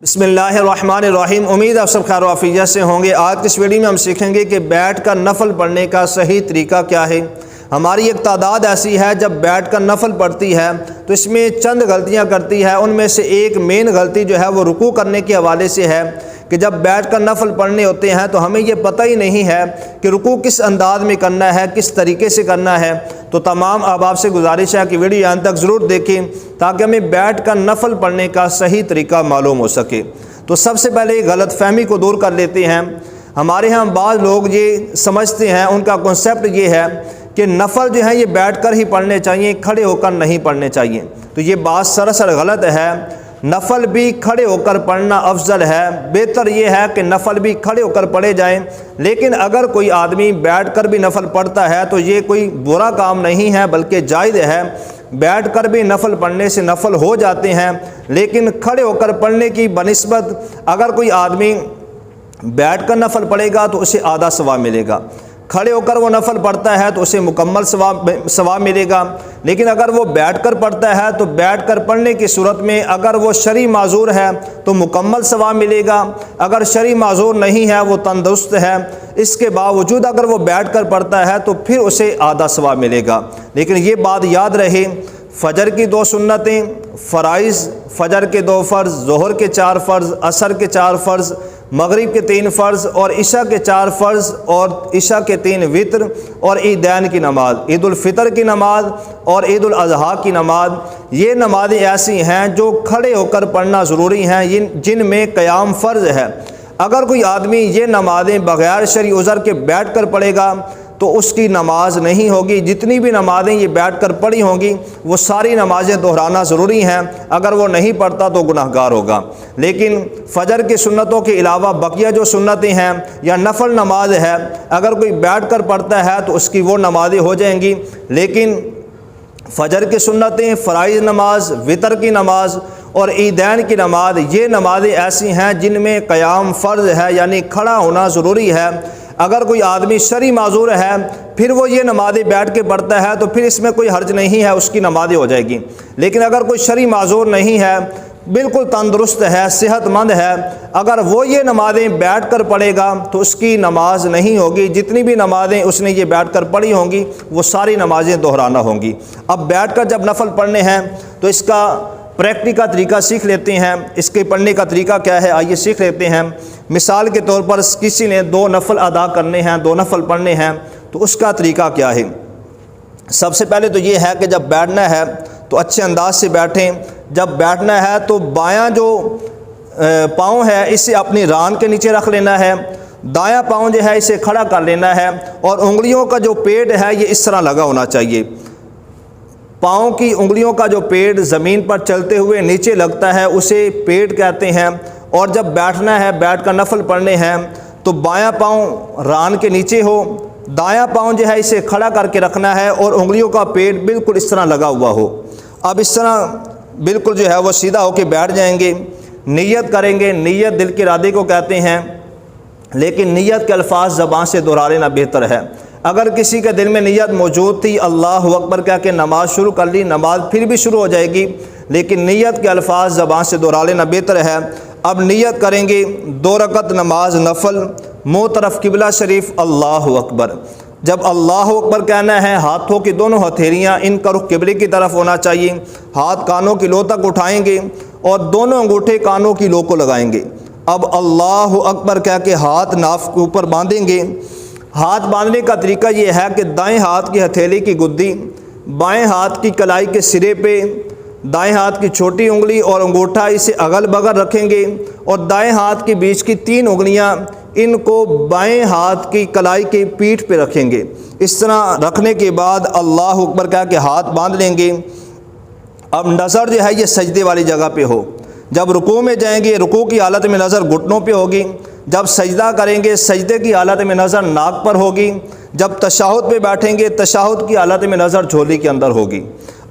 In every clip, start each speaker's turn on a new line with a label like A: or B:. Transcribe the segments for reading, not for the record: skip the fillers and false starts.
A: بسم اللہ الرحمن الرحیم۔ امید آپ سب خیر و عافیت سے ہوں گے۔ آج کی اس ویڈیو میں ہم سیکھیں گے کہ بیٹھ کر نفل پڑھنے کا صحیح طریقہ کیا ہے۔ ہماری ایک تعداد ایسی ہے جب بیٹھ کر نفل پڑھتی ہے تو اس میں چند غلطیاں کرتی ہے۔ ان میں سے ایک مین غلطی جو ہے وہ رکوع کرنے کے حوالے سے ہے کہ جب بیٹھ کر نفل پڑھنے ہوتے ہیں تو ہمیں یہ پتہ ہی نہیں ہے کہ رکوع کس انداز میں کرنا ہے، کس طریقے سے کرنا ہے۔ تو تمام احباب سے گزارش ہے کہ ویڈیو یہاں تک ضرور دیکھیں تاکہ ہمیں بیٹھ کر نفل پڑھنے کا صحیح طریقہ معلوم ہو سکے۔ تو سب سے پہلے غلط فہمی کو دور کر لیتے ہیں۔ ہمارے ہاں بعض لوگ یہ سمجھتے ہیں، ان کا کنسیپٹ یہ ہے کہ نفل جو ہیں یہ بیٹھ کر ہی پڑھنے چاہیے، کھڑے ہو کر نہیں پڑھنے چاہیے۔ تو یہ بات سراسر غلط ہے۔ نفل بھی کھڑے ہو کر پڑھنا افضل ہے۔ بہتر یہ ہے کہ نفل بھی کھڑے ہو کر پڑھے جائیں، لیکن اگر کوئی آدمی بیٹھ کر بھی نفل پڑھتا ہے تو یہ کوئی برا کام نہیں ہے بلکہ جائز ہے۔ بیٹھ کر بھی نفل پڑھنے سے نفل ہو جاتے ہیں، لیکن کھڑے ہو کر پڑھنے کی بنسبت اگر کوئی آدمی بیٹھ کر نفل پڑھے گا تو اسے آدھا ثواب ملے گا۔ کھڑے ہو کر وہ نفل پڑھتا ہے تو اسے مکمل ثواب ملے گا، لیکن اگر وہ بیٹھ کر پڑھتا ہے تو بیٹھ کر پڑھنے کی صورت میں اگر وہ شرعی معذور ہے تو مکمل ثواب ملے گا، اگر شرعی معذور نہیں ہے، وہ تندرست ہے، اس کے باوجود اگر وہ بیٹھ کر پڑھتا ہے تو پھر اسے آدھا ثواب ملے گا۔ لیکن یہ بات یاد رہے، فجر کی 2 سنتیں، فرائض، فجر کے 2 فرض، ظہر کے 4 فرض، عصر کے 4 فرض، مغرب کے 3 فرض اور عشاء کے 4 فرض اور عشاء کے 3 وتر اور عیدین کی نماز، عید الفطر کی نماز اور عید الاضحیٰ کی نماز، یہ نمازیں ایسی ہیں جو کھڑے ہو کر پڑھنا ضروری ہیں، جن میں قیام فرض ہے۔ اگر کوئی آدمی یہ نمازیں بغیر شرعی عذر کے بیٹھ کر پڑھے گا تو اس کی نماز نہیں ہوگی۔ جتنی بھی نمازیں یہ بیٹھ کر پڑھی ہوں گی وہ ساری نمازیں دہرانا ضروری ہیں، اگر وہ نہیں پڑھتا تو گناہ گار ہوگا۔ لیکن فجر کی سنتوں کے علاوہ بقیہ جو سنتیں ہیں یا نفل نماز ہے، اگر کوئی بیٹھ کر پڑھتا ہے تو اس کی وہ نمازیں ہو جائیں گی، لیکن فجر کی سنتیں، فرائض نماز، وتر کی نماز اور عیدین کی نماز، یہ نمازیں ایسی ہیں جن میں قیام فرض ہے، یعنی کھڑا ہونا ضروری ہے۔ اگر کوئی آدمی شرعی معذور ہے پھر وہ یہ نمازیں بیٹھ کے پڑھتا ہے تو پھر اس میں کوئی حرج نہیں ہے، اس کی نمازیں ہو جائے گی۔ لیکن اگر کوئی شرعی معذور نہیں ہے، بالکل تندرست ہے، صحت مند ہے، اگر وہ یہ نمازیں بیٹھ کر پڑھے گا تو اس کی نماز نہیں ہوگی۔ جتنی بھی نمازیں اس نے یہ بیٹھ کر پڑھی ہوں گی وہ ساری نمازیں دہرانا ہوں گی۔ اب بیٹھ کر جب نفل پڑھنے ہیں تو اس کا پریکٹیکل طریقہ سیکھ لیتے ہیں۔ اس کے پڑھنے کا طریقہ کیا ہے، آئیے سیکھ لیتے ہیں۔ مثال کے طور پر کسی نے 2 نفل ادا کرنے ہیں، 2 نفل پڑھنے ہیں، تو اس کا طریقہ کیا ہے؟ سب سے پہلے تو یہ ہے کہ جب بیٹھنا ہے تو اچھے انداز سے بیٹھیں۔ جب بیٹھنا ہے تو بایاں جو پاؤں ہے اسے اپنی ران کے نیچے رکھ لینا ہے، دایاں پاؤں جو ہے اسے کھڑا کر لینا ہے، اور انگلیوں کا جو پیڈ ہے یہ اس طرح لگا ہونا چاہیے۔ پاؤں کی انگلیوں کا جو پیڈ زمین پر چلتے ہوئے نیچے لگتا ہے اسے پیڈ کہتے ہیں۔ اور جب بیٹھنا ہے، بیٹھ کر نفل پڑھنے ہیں تو بایاں پاؤں ران کے نیچے ہو، دایاں پاؤں جو ہے اسے کھڑا کر کے رکھنا ہے اور انگلیوں کا پیڈ بالکل اس طرح لگا ہوا ہو۔ اب اس طرح بالکل جو ہے وہ سیدھا ہو کے بیٹھ جائیں گے، نیت کریں گے۔ نیت دل کے ارادے کو کہتے ہیں، لیکن نیت کے الفاظ زبان سے دہرا لینا بہتر ہے۔ اگر کسی کے دل میں نیت موجود تھی، اللہ اکبر کہہ کے نماز شروع کر لی، نماز پھر بھی شروع ہو جائے گی، لیکن نیت کے الفاظ زبان سے دہرا لینا بہتر ہے۔ اب نیت کریں گے 2 رکعت نماز نفل، منہ طرف قبلہ شریف، اللہ اکبر۔ جب اللہ اکبر کہنا ہے ہاتھوں کی دونوں ہتھیلیاں ان کا رخ قبلے کی طرف ہونا چاہیے، ہاتھ کانوں کی لو تک اٹھائیں گے اور دونوں انگوٹھے کانوں کی لو کو لگائیں گے۔ اب اللہ اکبر کہہ کے ہاتھ ناف کے اوپر باندھیں گے۔ ہاتھ باندھنے کا طریقہ یہ ہے کہ دائیں ہاتھ کی ہتھیلی کی گدی بائیں ہاتھ کی کلائی کے سرے پہ، دائیں ہاتھ کی چھوٹی انگلی اور انگوٹھا اسے اگل بغل رکھیں گے، اور دائیں ہاتھ کے بیچ کی 3 انگلیاں ان کو بائیں ہاتھ کی کلائی کی پیٹھ پہ رکھیں گے۔ اس طرح رکھنے کے بعد اللہ اکبر کہہ کے ہاتھ باندھ لیں گے۔ اب نظر جو ہے یہ سجدے والی جگہ پہ ہو۔ جب رکوع میں جائیں گے، رکوع کی حالت میں نظر گھٹنوں پہ ہوگی۔ جب سجدہ کریں گے، سجدے کی حالت میں نظر ناک پر ہوگی۔ جب تشہد پہ بیٹھیں گے، تشہد کی حالت میں نظر جھولی کے اندر ہوگی۔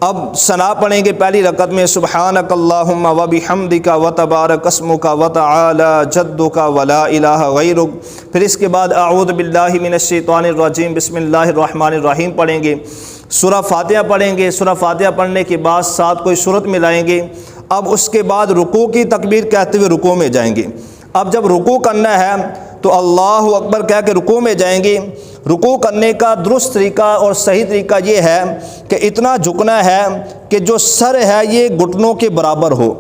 A: اب ثنا پڑھیں گے پہلی رکعت میں، سبحانک اللہم و بحمدک و تبارک اسمک و تعالی جدک و لا الہ غیرک۔ پھر اس کے بعد اعوذ باللہ من الشیطان الرجیم بسم اللہ الرحمن الرحیم پڑھیں گے۔ سورہ فاتحہ پڑھیں گے۔ سورہ فاتحہ پڑھنے کے بعد ساتھ کوئی سورت ملائیں گے، اب اس کے بعد رکوع کی تکبیر کہتے ہوئے رکوع میں جائیں گے۔ اب جب رکوع کرنا ہے تو اللہ اکبر کہہ کے رکوع میں جائیں گے۔ رکوع کرنے کا درست طریقہ اور صحیح طریقہ یہ ہے کہ اتنا جھکنا ہے کہ جو سر ہے یہ گھٹنوں کے برابر ہو۔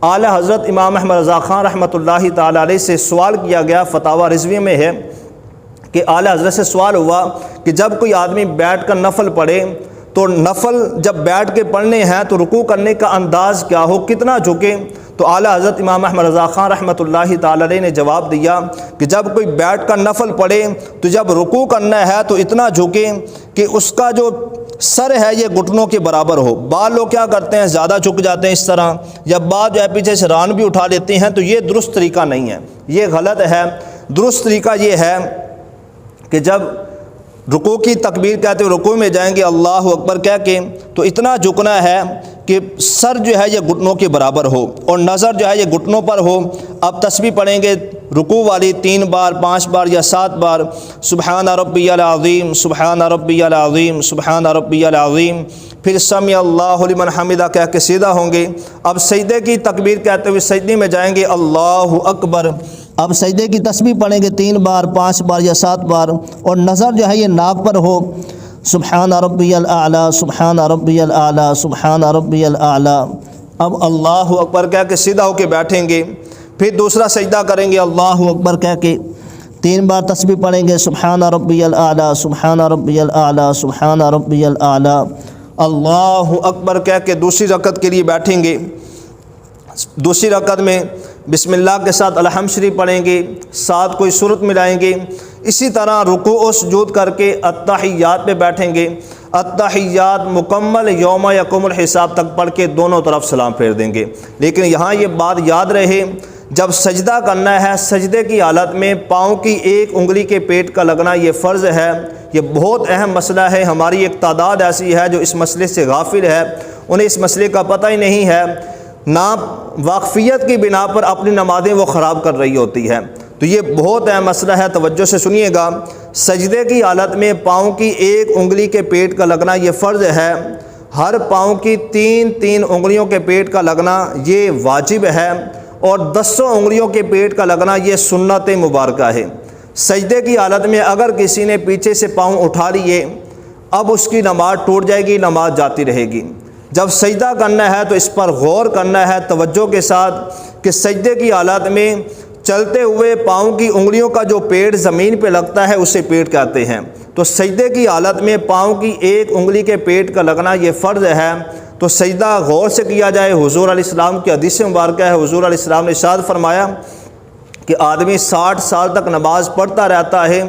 A: اعلیٰ حضرت امام احمد رضا خان رحمۃ اللہ تعالیٰ علیہ سے سوال کیا گیا، فتاویٰ رضویہ میں ہے کہ اعلیٰ حضرت سے سوال ہوا کہ جب کوئی آدمی بیٹھ کر نفل پڑھے تو نفل جب بیٹھ کے پڑھنے ہیں تو رکوع کرنے کا انداز کیا ہو، کتنا جھکے؟ تو اعلیٰ حضرت امام احمد رضا خان رحمۃ اللہ تعالیٰ علیہ نے جواب دیا کہ جب کوئی بیٹھ کر نفل پڑھے تو جب رکوع کرنا ہے تو اتنا جھکے کہ اس کا جو سر ہے یہ گھٹنوں کے برابر ہو۔ بعض لوگ کیا کرتے ہیں، زیادہ جھک جاتے ہیں اس طرح، یا بعض جو ہے پیچھے سے ران بھی اٹھا لیتے ہیں، تو یہ درست طریقہ نہیں ہے، یہ غلط ہے۔ درست طریقہ یہ ہے کہ جب رکوع کی تکبیر کہتے ہوئے رکوع میں جائیں گے اللہ اکبر کہہ کے تو اتنا جھکنا ہے کہ سر جو ہے یہ گھٹنوں کے برابر ہو اور نظر جو ہے یہ گھٹنوں پر ہو۔ اب تسبیح پڑھیں گے رکوع والی 3 بار 5 بار یا 7 بار، سبحان ربی العظیم سبحان ربی العظیم سبحان ربی العظیم، پھر سمیع اللہ لمن حمدہ کہہ کے سیدھا ہوں گے۔ اب سجدے کی تکبیر کہتے ہوئے سجدے میں جائیں گے اللہ اکبر۔ اب سجدے کی تسبیح پڑھیں گے 3 بار 5 بار یا 7 بار اور نظر جو ہے یہ ناک پر ہو، سبحان ربی الاعلیٰ سبحان ربی الاعلیٰ سبحان ربی الاعلیٰ۔ اب اللہ اکبر کہہ کے سیدھا ہو کے بیٹھیں گے، پھر دوسرا سجدہ کریں گے اللہ اکبر کہہ کے 3 بار تسبیح پڑھیں گے سبحان ربی الاعلیٰ سبحان ربی الاعلیٰ سبحان ربی الاعلیٰ، اللہ اکبر کہہ کے دوسری رکعت کے لیے بیٹھیں گے۔ دوسری رکعت میں بسم اللہ کے ساتھ الحمد شریف پڑھیں گے، ساتھ کوئی سورت ملائیں گے۔ اسی طرح رکوع و سجود کر کے التحیات پہ بیٹھیں گے، التحیات مکمل یوم یقوم الحساب تک پڑھ کے دونوں طرف سلام پھیر دیں گے۔ لیکن یہاں یہ بات یاد رہے، جب سجدہ کرنا ہے سجدے کی حالت میں پاؤں کی ایک انگلی کے پیٹ کا لگنا یہ فرض ہے۔ یہ بہت اہم مسئلہ ہے، ہماری ایک تعداد ایسی ہے جو اس مسئلے سے غافل ہے، انہیں اس مسئلے کا پتہ ہی نہیں ہے، نہ واقفیت کی بنا پر اپنی نمازیں وہ خراب کر رہی ہوتی ہے۔ تو یہ بہت اہم مسئلہ ہے، توجہ سے سنیے گا۔ سجدے کی حالت میں پاؤں کی ایک انگلی کے پیٹ کا لگنا یہ فرض ہے، ہر پاؤں کی 3 انگلیوں کے پیٹ کا لگنا یہ واجب ہے، اور 10 انگلیوں کے پیٹ کا لگنا یہ سنت مبارکہ ہے۔ سجدے کی حالت میں اگر کسی نے پیچھے سے پاؤں اٹھا لیے اب اس کی نماز ٹوٹ جائے گی، نماز جاتی رہے گی۔ جب سجدہ کرنا ہے تو اس پر غور کرنا ہے توجہ کے ساتھ کہ سجدے کی حالت میں چلتے ہوئے پاؤں کی انگلیوں کا جو پیڑ زمین پہ لگتا ہے اسے پیڑ کہتے ہیں۔ تو سجدے کی حالت میں پاؤں کی ایک انگلی کے پیٹ کا لگنا یہ فرض ہے، تو سجدہ غور سے کیا جائے۔ حضور علیہ السلام کی حدیث مبارکہ ہے، حضور علیہ السلام نے ارشاد فرمایا کہ آدمی 60 سال تک نماز پڑھتا رہتا ہے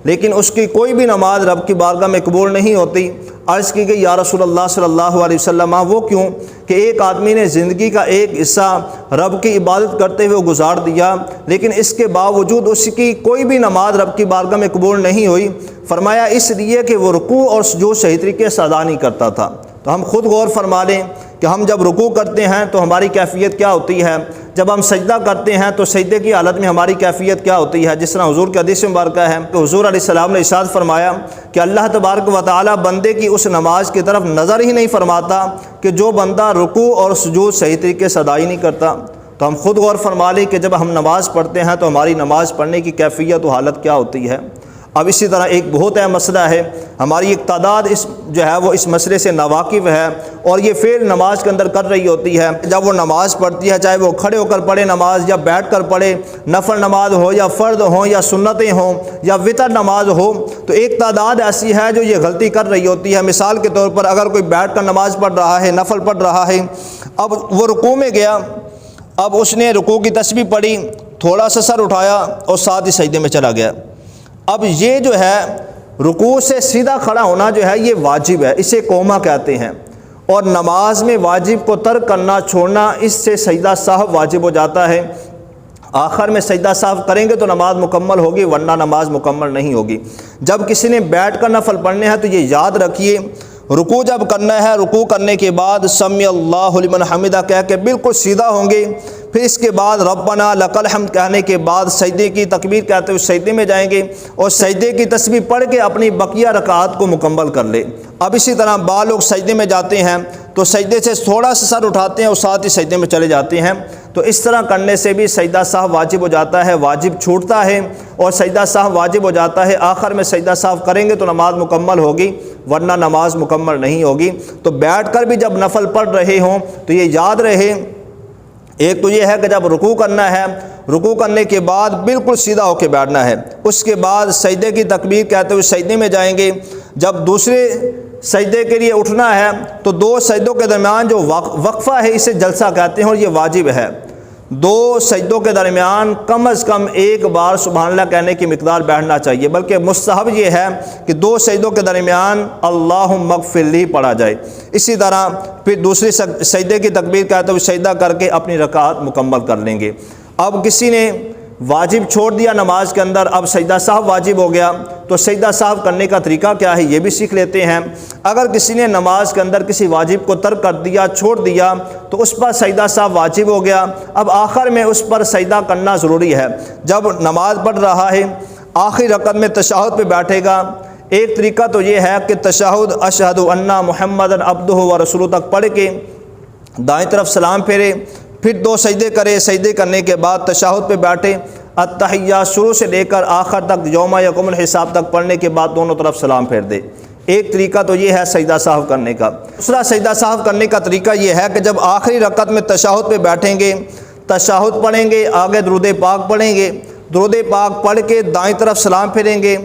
A: لیکن اس کی کوئی بھی نماز رب کی بارگاہ میں قبول نہیں ہوتی۔ عرض کی گئی یا رسول اللہ صلی اللہ علیہ وسلم وہ کیوں؟ کہ ایک آدمی نے زندگی کا ایک حصہ رب کی عبادت کرتے ہوئے گزار دیا لیکن اس کے باوجود اس کی کوئی بھی نماز رب کی بارگاہ میں قبول نہیں ہوئی۔ فرمایا اس لیے کہ وہ رکوع اور سجود صحیح طریقے سے ادا نہیں کرتا تھا۔ تو ہم خود غور فرما لیں کہ ہم جب رکوع کرتے ہیں تو ہماری کیفیت کیا ہوتی ہے، جب ہم سجدہ کرتے ہیں تو سجدے کی حالت میں ہماری کیفیت کیا ہوتی ہے۔ جس طرح حضور کی حدیث مبارکہ ہے کہ حضور علیہ السلام نے ارشاد فرمایا کہ اللہ تبارک و تعالی بندے کی اس نماز کی طرف نظر ہی نہیں فرماتا کہ جو بندہ رکوع اور سجود صحیح طریقے سے ادا ہی نہیں کرتا۔ تو ہم خود غور فرما لیں کہ جب ہم نماز پڑھتے ہیں تو ہماری نماز پڑھنے کی کیفیت و حالت کیا ہوتی ہے۔ اب اسی طرح ایک بہت اہم مسئلہ ہے، ہماری ایک تعداد وہ اس مسئلے سے ناواقف ہے اور یہ فعل نماز کے اندر کر رہی ہوتی ہے۔ جب وہ نماز پڑھتی ہے چاہے وہ کھڑے ہو کر پڑھے نماز یا بیٹھ کر پڑھے، نفل نماز ہو یا فرض ہو یا سنتیں ہوں یا وتر نماز ہو، تو ایک تعداد ایسی ہے جو یہ غلطی کر رہی ہوتی ہے۔ مثال کے طور پر اگر کوئی بیٹھ کر نماز پڑھ رہا ہے، نفل پڑھ رہا ہے، اب وہ رکوع میں گیا، اب اس نے رکوع کی تسبیح پڑھی، تھوڑا سا سر اٹھایا اور ساتھ ہی سجدے میں چلا گیا۔ اب یہ جو ہے رکوع سے سیدھا کھڑا ہونا جو ہے یہ واجب ہے، اسے قوما کہتے ہیں، اور نماز میں واجب کو ترک کرنا چھوڑنا اس سے سجدہ سہو واجب ہو جاتا ہے۔ آخر میں سجدہ سہو کریں گے تو نماز مکمل ہوگی ورنہ نماز مکمل نہیں ہوگی۔ جب کسی نے بیٹھ کر نفل پڑھنے ہیں تو یہ یاد رکھیے، رکوع جب کرنا ہے رکوع کرنے کے بعد سمیع اللہ لمن حمدہ کہہ کے بالکل سیدھا ہوں گے، پھر اس کے بعد ربنا لک الحمد کہنے کے بعد سجدے کی تکبیر کہتے ہوئے سجدے میں جائیں گے اور سجدے کی تسبیح پڑھ کے اپنی بقیہ رکعات کو مکمل کر لے۔ اب اسی طرح بعض لوگ سجدے میں جاتے ہیں تو سجدے سے تھوڑا سا سر اٹھاتے ہیں اور ساتھ ہی سجدے میں چلے جاتے ہیں، تو اس طرح کرنے سے بھی سجدہ سہو واجب ہو جاتا ہے، واجب چھوٹتا ہے اور سجدہ سہو واجب ہو جاتا ہے۔ آخر میں سجدہ سہو کریں گے تو نماز مکمل ہوگی، ورنہ نماز مکمل نہیں ہوگی۔ تو بیٹھ کر بھی جب نفل پڑھ رہے ہوں تو یہ یاد رہے، ایک تو یہ ہے کہ جب رکوع کرنا ہے، رکوع کرنے کے بعد بالکل سیدھا ہو کے بیٹھنا ہے، اس کے بعد سجدے کی تکبیر کہتے ہوئے سجدے میں جائیں گے۔ جب دوسرے سجدے کے لیے اٹھنا ہے تو دو سجدوں کے درمیان جو وقفہ ہے اسے جلسہ کہتے ہیں، اور یہ واجب ہے۔ دو سجدوں کے درمیان کم از کم ایک بار سبحان اللہ کہنے کی مقدار بیٹھنا چاہیے، بلکہ مستحب یہ ہے کہ دو سجدوں کے درمیان اللہم اغفر لی پڑھا جائے۔ اسی طرح پھر دوسری سجدے کی تکبیر کہتے ہوئے سجدہ کر کے اپنی رکعت مکمل کر لیں گے۔ اب کسی نے واجب چھوڑ دیا نماز کے اندر، اب سجدہ سہو واجب ہو گیا، تو سجدہ سہو کرنے کا طریقہ کیا ہے یہ بھی سیکھ لیتے ہیں۔ اگر کسی نے نماز کے اندر کسی واجب کو ترک کر دیا، چھوڑ دیا، تو اس پر سجدہ سہو واجب ہو گیا۔ اب آخر میں اس پر سجدہ کرنا ضروری ہے۔ جب نماز پڑھ رہا ہے آخری رکعت میں تشہد پہ بیٹھے گا، ایک طریقہ تو یہ ہے کہ تشہد اشہد ان محمدً عبدہ و رسولہ تک پڑھ کے دائیں طرف سلام پھیرے، پھر دو سجدے کرے، سجدے کرنے کے بعد تشہد پہ بیٹھے، التحیات شروع سے لے کر آخر تک یوم یقوم الحساب تک پڑھنے کے بعد دونوں طرف سلام پھیر دے۔ ایک طریقہ تو یہ ہے سجدہ سہو کرنے کا۔ دوسرا سجدہ سہو کرنے کا طریقہ یہ ہے کہ جب آخری رکعت میں تشہد پہ بیٹھیں گے، تشہد پڑھیں گے، آگے درود پاک پڑھیں گے، درود پاک پڑھ کے دائیں طرف سلام پھیریں گے،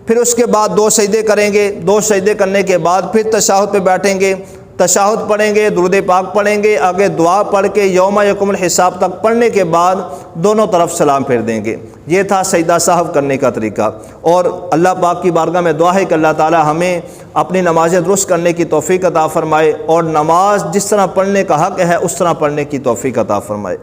A: پھر اس کے بعد دو سجدے کریں گے، دو سجدے کرنے کے بعد پھر تشہد پہ بیٹھیں گے، تشہد پڑھیں گے، درود پاک پڑھیں گے، آگے دعا پڑھ کے یوم یقوم الحساب تک پڑھنے کے بعد دونوں طرف سلام پھیر دیں گے۔ یہ تھا سجدہ سہو کرنے کا طریقہ۔ اور اللہ پاک کی بارگاہ میں دعا ہے کہ اللہ تعالی ہمیں اپنی نمازیں درست کرنے کی توفیق عطا فرمائے، اور نماز جس طرح پڑھنے کا حق ہے اس طرح پڑھنے کی توفیق عطا فرمائے۔